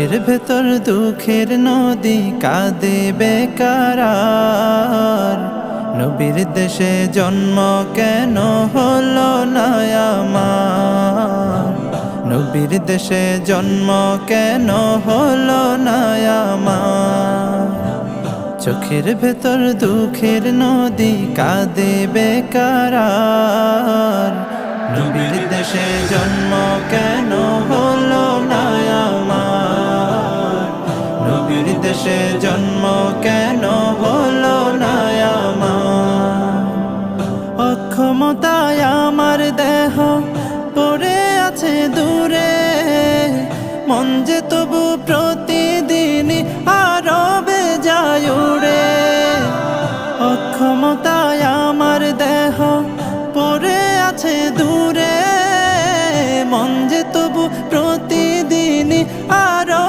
এর ভেতর দুঃখের নদী কাঁদে বেকারার, নবীর দেশে জন্ম কেন হলো না আমার, নবীর দেশে জন্ম কেন হলো না আমার। চোখের ভেতর দুঃখের নদী কাঁদে বেকারার, নবীর দেশে জন্ম কেন হলো না আমার, নবীর দেশে জন্ম কেন হলো না আমার। অক্ষমতায় আমার দেহ পড়ে আছে দূরে, মন যে তবু প্রতি